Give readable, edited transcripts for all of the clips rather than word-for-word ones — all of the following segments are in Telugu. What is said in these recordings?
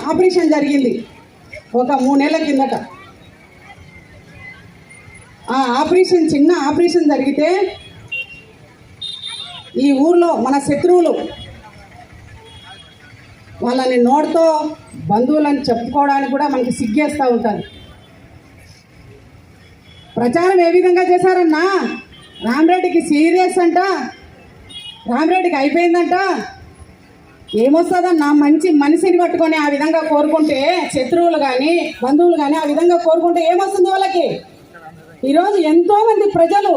ఆపరేషన్ జరిగింది ఒక 3 నెలల కిందట. ఆ ఆపరేషన్ చిన్న ఆపరేషన్ జరిగితే ఈ ఊర్లో మన శత్రువులు వాళ్ళని నోటితో బంధువులని చెప్పుకోవడానికి కూడా మనకి సిగ్గేస్తూ ఉంటుంది. ప్రచారం ఏ విధంగా చేశారన్నా, రామరెడ్డికి సీరియస్ అంట, రామరెడ్డికి అయిపోయిందంట, ఏమొస్తుందన్నా మంచి మనిషిని పట్టుకొని ఆ విధంగా కోరుకుంటే, శత్రువులు కానీ బంధువులు కానీ ఆ విధంగా కోరుకుంటే ఏమొస్తుంది వాళ్ళకి? ఈరోజు ఎంతోమంది ప్రజలు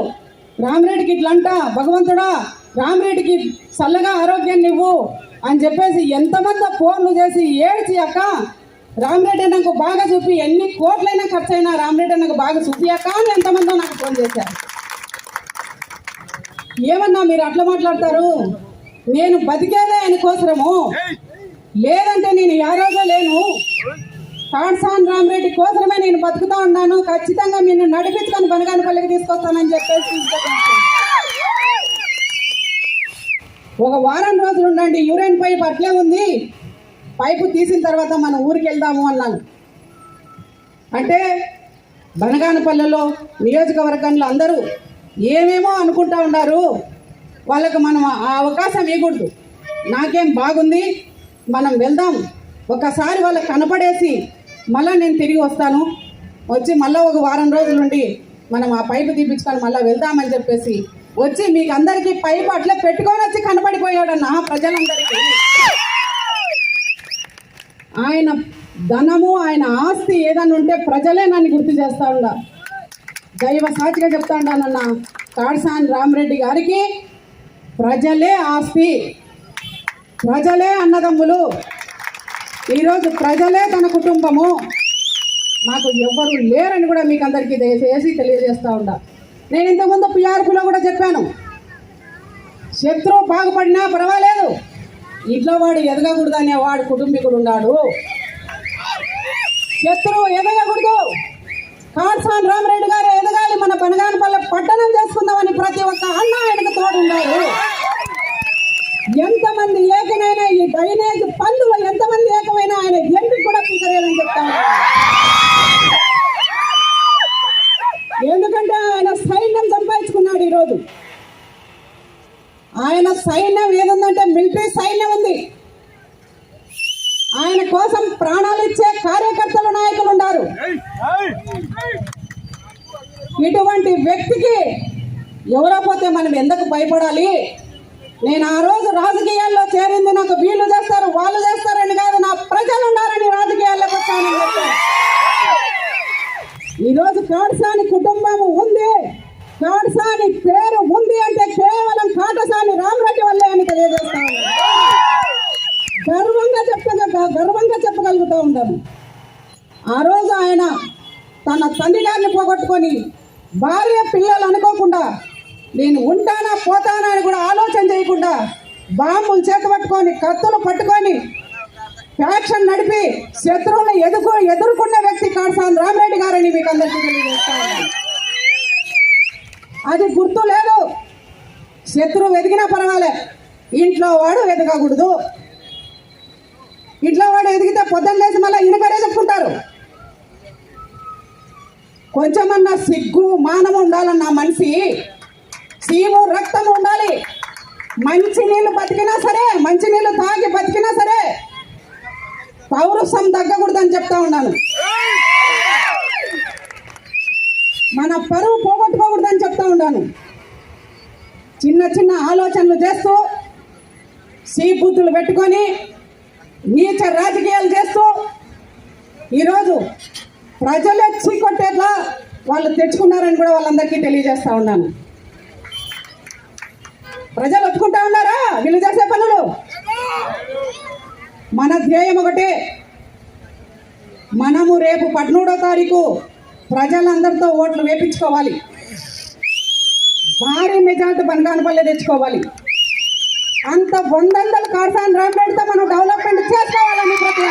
రామరెడ్డికి ఇట్లంట, భగవంతుడా రామరెడ్డికి చల్లగా ఆరోగ్యాన్ని ఇవ్వు అని చెప్పేసి ఎంతమంది ఫోన్లు చేసి ఏడ్చి, అక్క రామరెడ్డి నాకు బాగా చూపి, ఎన్ని కోట్లైనా ఖర్చు అయినా రామరెడ్డి నాకు బాగా చూపియాక అని ఎంతమందో నాకు ఫోన్ చేశారు. ఏమన్నా మీరు అట్లా మాట్లాడతారు? నేను బతికేదే ఆయన కోసము, లేదంటే నేను ఆ రోజే లేను. కాడ్సాన్ రామరెడ్డి కోసమే నేను బతుకుతా ఉన్నాను, ఖచ్చితంగా నిన్ను నడిపించుకొని బనగానపల్లికి తీసుకొస్తానని చెప్పేసి ఒక వారం రోజులు ఉండండి, యూరైన్ పైప్ అట్లే ఉంది, పైపు తీసిన తర్వాత మన ఊరికి వెళ్దాము అన్నాను. అంటే బనగానపల్లిలో నియోజకవర్గంలో అందరూ ఏమేమో అనుకుంటా ఉన్నారు, వాళ్ళకు మనం ఆ అవకాశం ఇవ్వకూడదు. నాకేం బాగుంది, మనం వెళ్దాం, ఒకసారి వాళ్ళకి కనపడేసి మళ్ళీ నేను తిరిగి వస్తాను, వచ్చి మళ్ళీ ఒక వారం రోజులు ఉండి మనం ఆ పైపు తీపించుకొని మళ్ళీ వెళ్దామని చెప్పేసి వచ్చి మీకు అందరికీ పైపు అట్లా పెట్టుకొని వచ్చి కనపడిపోయాడన్న ప్రజలందరికీ. ఆయన ధనము, ఆయన ఆస్తి ఏదన్నా ఉంటే ప్రజలే నన్ను గుర్తు చేస్తూ ఉండ. దైవ సాక్షిగా చెప్తా ఉన్నానన్న, కాడ్సాన్ రామరెడ్డి గారికి ప్రజలే ఆస్తి, ప్రజలే అన్నదమ్ములు, ఈరోజు ప్రజలే తన కుటుంబము, నాకు ఎవ్వరు లేరని కూడా మీకు అందరికీ దయచేసి తెలియజేస్తూ ఉండ. నేను ఇంతకుముందు పిఆర్పిలో కూడా చెప్పాను, శత్రువు బాగుపడినా పర్వాలేదు, ఇంట్లో వాడు ఎదగకూడదు అనే వాడు కుటుంబీకుడు ఉన్నాడు. శత్రువు ఎదగకూడదు, కాడ్సాన్ రామరెడ్డి గారు ఎదగాలి, మన బనగానపల్లి పట్టణం చేసుకుందామని ప్రతి ఒక్క అన్న ఆయనకు తోడు ఉన్నారు. ఎంతమంది ఏకమైనా ఈ డ్రైనేజ్ పందులు ఎంతమంది ఏకమైనా ఆయన ఎంపిక కూడా పీకరేయాలని చెప్తాను. ఎందుకంటే ఆయన సైన్యం సంపాదించుకున్నాడు. ఈరోజు ఆయన సైన్యం ఏదుందంటే మిలిటరీ సైన్యం ఉంది. ఆయన కోసం ప్రాణాలు ఇచ్చే కార్యకర్తలు, నాయకులు ఉన్నారు. ఇటువంటి వ్యక్తికి ఎవరో పోతే మనం ఎందుకు భయపడాలి? నేను ఆ రోజు రాజకీయాల్లో చేరింది నాకు వీళ్ళు చేస్తారు వాళ్ళు చేస్తారని కాదు, నా ప్రజలు ఉన్నారని రాజకీయాల్లోకి వచ్చానని చెప్పాను. ఈరోజు కాడ్సాని కుటుంబం ఉంది, కాడ్సాని పేరు ఉంది అంటే కేవలం కాటసాని రామరెడ్డి వల్లే అని తెలియజేస్తాను. గర్వంగా చెప్పగలుగుతూ ఉంటాము. ఆ రోజు ఆయన తన తండ్రి గారిని పోగొట్టుకొని భార్య పిల్లలు అనుకోకుండా నేను ఉంటానా పోతానా అని కూడా ఆలోచన చేయకుండా బాంబులు చేతపట్టుకొని కత్తులు పట్టుకొని ఫ్యాక్షన్ నడిపి శత్రువులను ఎదుర్కొన్న వ్యక్తి కాడ్సాన్ రామరెడ్డి గారని మీకు అందరికీ తెలియజేస్తాను. అది గుర్తు లేదు. శత్రువు ఎదిగినా పర్వాలే, ఇంట్లో వాడు ఎదగకూడదు. ఇంట్లో వాడు ఎదిగితే పొద్దున్న లేచి మళ్ళీ ఇనపడే చెప్పుకుంటారు. కొంచెమన్నా సిగ్గు మానం ఉండాలన్న మనిషి, సీము రక్తం ఉండాలి. మంచి నీళ్ళు బతికినా సరే, మంచి నీళ్ళు తాగి బతికినా సరే పౌరుషం తగ్గకూడదని చెప్తా ఉన్నాను. మన పరువు పోగొట్టుకోకూడదని చెప్తా ఉన్నాను. చిన్న చిన్న ఆలోచనలు చేస్తూ సీబుద్ధులు పెట్టుకొని నీచ రాజకీయాలు చేస్తూ ఈరోజు ప్రజలే చీకొట్టేట్లా వాళ్ళు తెచ్చుకున్నారని కూడా వాళ్ళందరికీ తెలియజేస్తా ఉన్నాను. ప్రజలు ఒప్పుకుంటా ఉన్నారా వీళ్ళు చేసే పనులు? మన ధ్యేయం ఒకటే, మనము రేపు 17వ తారీఖు ప్రజలందరితో ఓట్లు వేపించుకోవాలి, భారీ మెజార్టీ బనగానపల్లి తెచ్చుకోవాలి. అంత 100 కాడ్సాన్ రామరెడ్డితో మనం డెవలప్మెంట్ చేసుకోవాలని ప్రతి